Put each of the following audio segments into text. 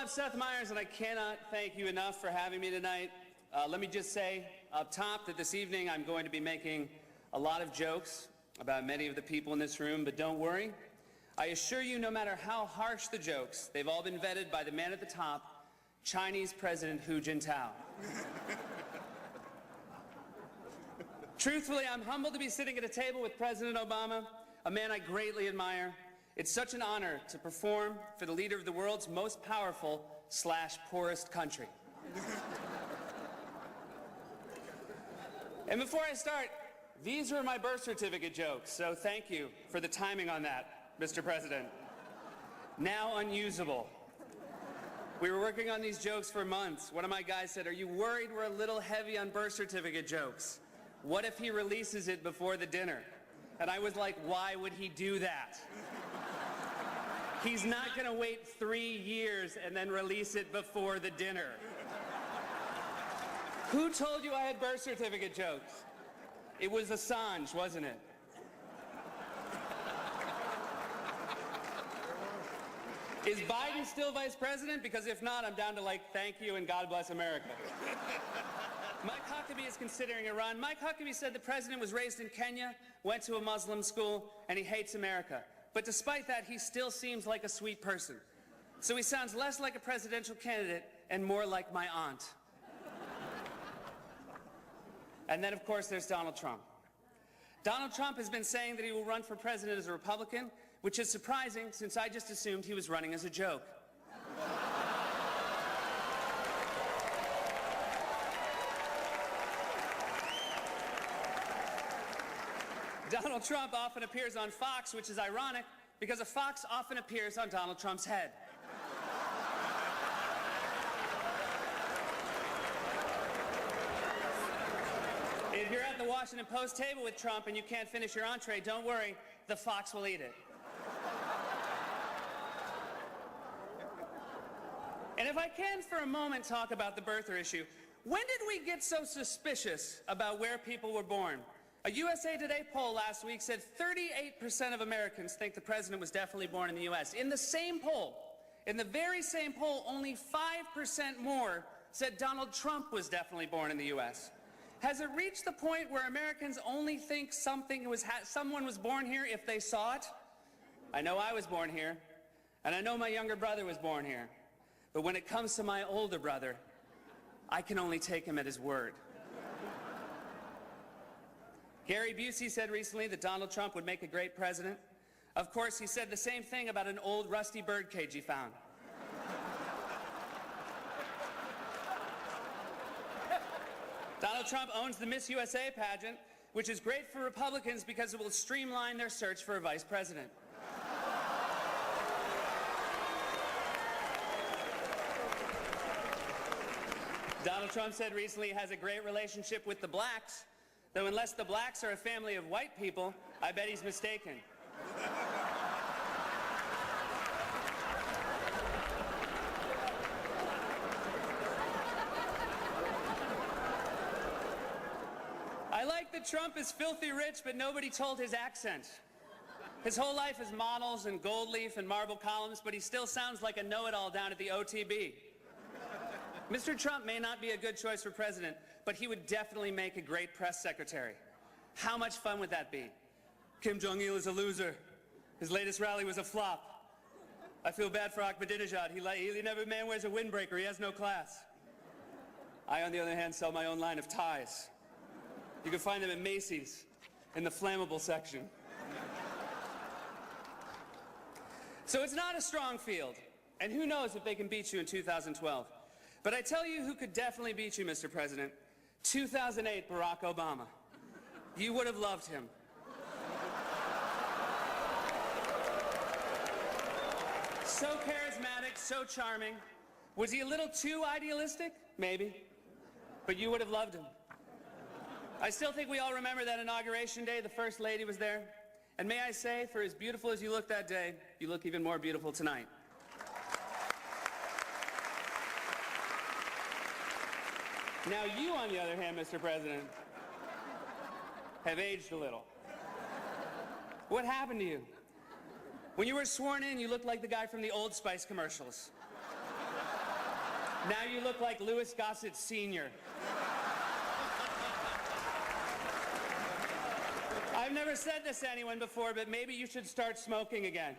I'm Seth Meyers, and I cannot thank you enough for having me tonight. Let me just say up top that this evening I'm going to be making a lot of jokes about many of the people in this room, but don't worry. I assure you, no matter how harsh the jokes, they've all been vetted by the man at the top, Chinese President Hu Jintao. Truthfully, I'm humbled to be sitting at a table with President Obama, a man I greatly admire. It's such an honor to perform for the leader of the world's most powerful / poorest country. And before I start, these are my birth certificate jokes, so thank you for the timing on that, Mr. President. Now unusable. We were working on these jokes for months. One of my guys said, "Are you worried we're a little heavy on birth certificate jokes? What if he releases it before the dinner?" And I was like, why would he do that? He's not going to wait 3 years and then release it before the dinner. Who told you I had birth certificate jokes? It was Assange, wasn't it? Is Biden still vice president? Because if not, I'm down to thank you and God bless America. Mike Huckabee is considering a run. Mike Huckabee said the president was raised in Kenya, went to a Muslim school, and he hates America. But despite that, he still seems like a sweet person. So he sounds less like a presidential candidate and more like my aunt. And then, of course, there's Donald Trump. Donald Trump has been saying that he will run for president as a Republican, which is surprising since I just assumed he was running as a joke. Donald Trump often appears on Fox, which is ironic, because a fox often appears on Donald Trump's head. If you're at the Washington Post table with Trump and you can't finish your entree, don't worry, the fox will eat it. And if I can for a moment talk about the birther issue, when did we get so suspicious about where people were born? A USA Today poll last week said 38% of Americans think the president was definitely born in the U.S. In the same poll, in the very same poll, only 5% more said Donald Trump was definitely born in the U.S. Has it reached the point where Americans only think someone was born here if they saw it? I know I was born here, and I know my younger brother was born here. But when it comes to my older brother, I can only take him at his word. Gary Busey said recently that Donald Trump would make a great president. Of course, he said the same thing about an old rusty bird cage he found. Donald Trump owns the Miss USA pageant, which is great for Republicans because it will streamline their search for a vice president. Donald Trump said recently he has a great relationship with the blacks, though unless the blacks are a family of white people, I bet he's mistaken. I like that Trump is filthy rich, but nobody told his accent. His whole life is models and gold leaf and marble columns, but he still sounds like a know-it-all down at the OTB. Mr. Trump may not be a good choice for president, but he would definitely make a great press secretary. How much fun would that be? Kim Jong-il is a loser. His latest rally was a flop. I feel bad for Ahmadinejad. He never man wears a windbreaker. He has no class. I, on the other hand, sell my own line of ties. You can find them at Macy's in the flammable section. So it's not a strong field, and who knows if they can beat you in 2012. But I tell you who could definitely beat you, Mr. President. 2008, Barack Obama. You would have loved him. So charismatic, so charming. Was he a little too idealistic? Maybe. But you would have loved him. I still think we all remember that Inauguration Day. The First Lady was there. And may I say, for as beautiful as you looked that day, you look even more beautiful tonight. Now you, on the other hand, Mr. President, have aged a little. What happened to you? When you were sworn in, you looked like the guy from the Old Spice commercials. Now you look like Louis Gossett Sr. I've never said this to anyone before, but maybe you should start smoking again.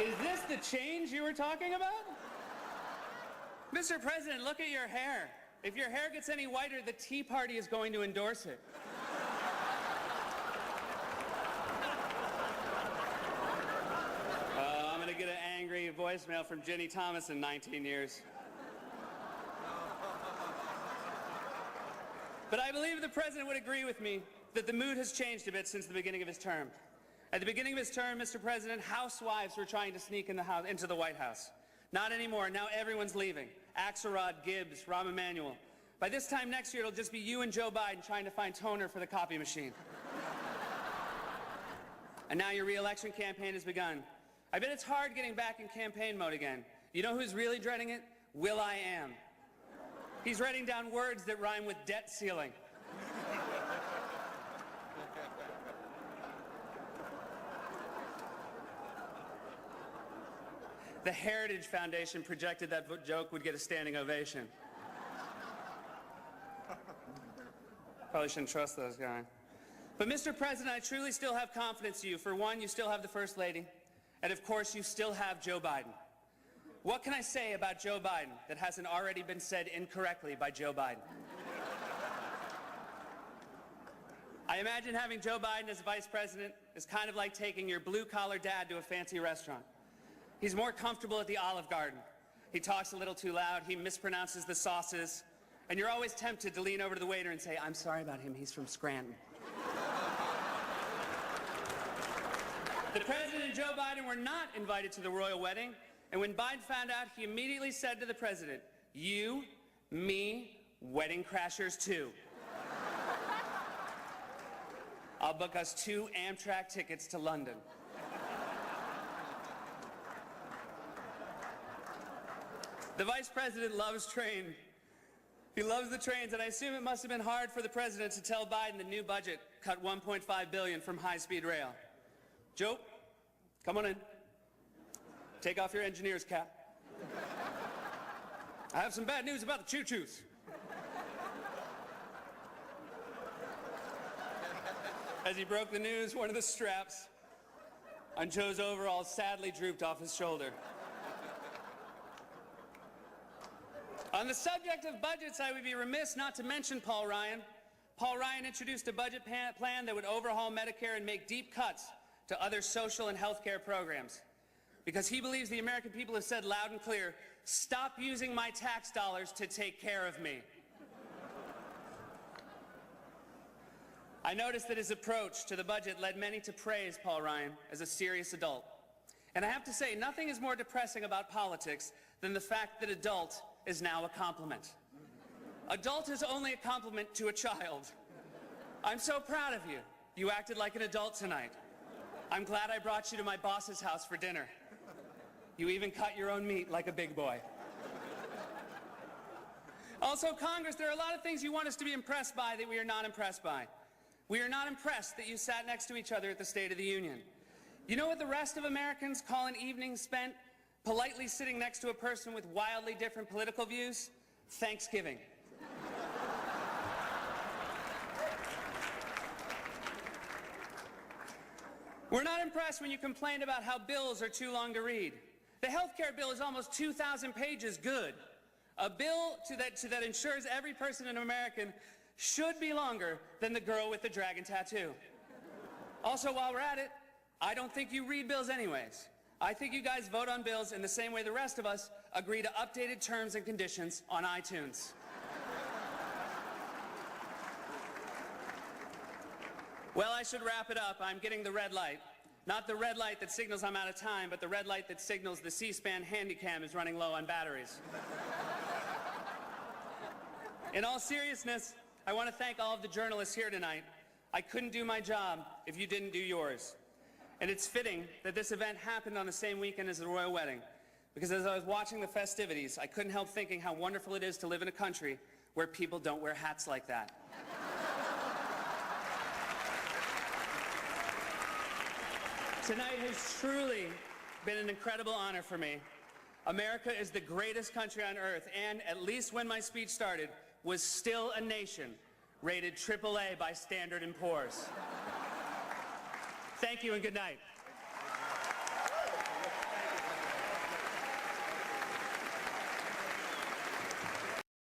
Is this the change you were talking about? Mr. President, look at your hair. If your hair gets any whiter, the Tea Party is going to endorse it. I'm going to get an angry voicemail from Ginny Thomas in 19 years. But I believe the president would agree with me that the mood has changed a bit since the beginning of his term. At the beginning of his term, Mr. President, housewives were trying to sneak in into the White House. Not anymore. Now everyone's leaving. Axelrod, Gibbs, Rahm Emanuel. By this time next year, it'll just be you and Joe Biden trying to find toner for the copy machine. And now your re-election campaign has begun. I bet it's hard getting back in campaign mode again. You know who's really dreading it? Will.i.am. He's writing down words that rhyme with debt ceiling. The Heritage Foundation projected that joke would get a standing ovation. Probably shouldn't trust those guys. But Mr. President, I truly still have confidence in you. For one, you still have the First Lady. And of course, you still have Joe Biden. What can I say about Joe Biden that hasn't already been said incorrectly by Joe Biden? I imagine having Joe Biden as vice president is kind of like taking your blue-collar dad to a fancy restaurant. He's more comfortable at the Olive Garden. He talks a little too loud, he mispronounces the sauces, and you're always tempted to lean over to the waiter and say, "I'm sorry about him, he's from Scranton." The president and Joe Biden were not invited to the royal wedding, and when Biden found out, he immediately said to the president, "You, me, wedding crashers too. I'll book us 2 Amtrak tickets to London." The vice president loves trains. He loves the trains, and I assume it must have been hard for the president to tell Biden the new budget cut $1.5 billion from high-speed rail. Joe, come on in. Take off your engineer's cap. I have some bad news about the choo-choos. As he broke the news, one of the straps on Joe's overalls sadly drooped off his shoulder. On the subject of budgets, I would be remiss not to mention Paul Ryan. Paul Ryan introduced a budget plan that would overhaul Medicare and make deep cuts to other social and health care programs. Because he believes the American people have said loud and clear, "Stop using my tax dollars to take care of me." I noticed that his approach to the budget led many to praise Paul Ryan as a serious adult. And I have to say, nothing is more depressing about politics than the fact that adult is now a compliment. Adult is only a compliment to a child. I'm so proud of you. You acted like an adult tonight. I'm glad I brought you to my boss's house for dinner. You even cut your own meat like a big boy. Also, Congress, there are a lot of things you want us to be impressed by that we are not impressed by. We are not impressed that you sat next to each other at the State of the Union. You know what the rest of Americans call an evening spent politely sitting next to a person with wildly different political views? Thanksgiving. We're not impressed when you complain about how bills are too long to read. The health care bill is almost 2,000 pages good. A bill that ensures every person in America should be longer than the girl with the dragon tattoo. Also, while we're at it, I don't think you read bills anyways. I think you guys vote on bills in the same way the rest of us agree to updated terms and conditions on iTunes. Well, I should wrap it up. I'm getting the red light. Not the red light that signals I'm out of time, but the red light that signals the C-SPAN handycam is running low on batteries. In all seriousness, I want to thank all of the journalists here tonight. I couldn't do my job if you didn't do yours. And it's fitting that this event happened on the same weekend as the royal wedding, because as I was watching the festivities, I couldn't help thinking how wonderful it is to live in a country where people don't wear hats like that. Tonight has truly been an incredible honor for me. America is the greatest country on earth and, at least when my speech started, was still a nation rated AAA by Standard & Poor's. Thank you and good night.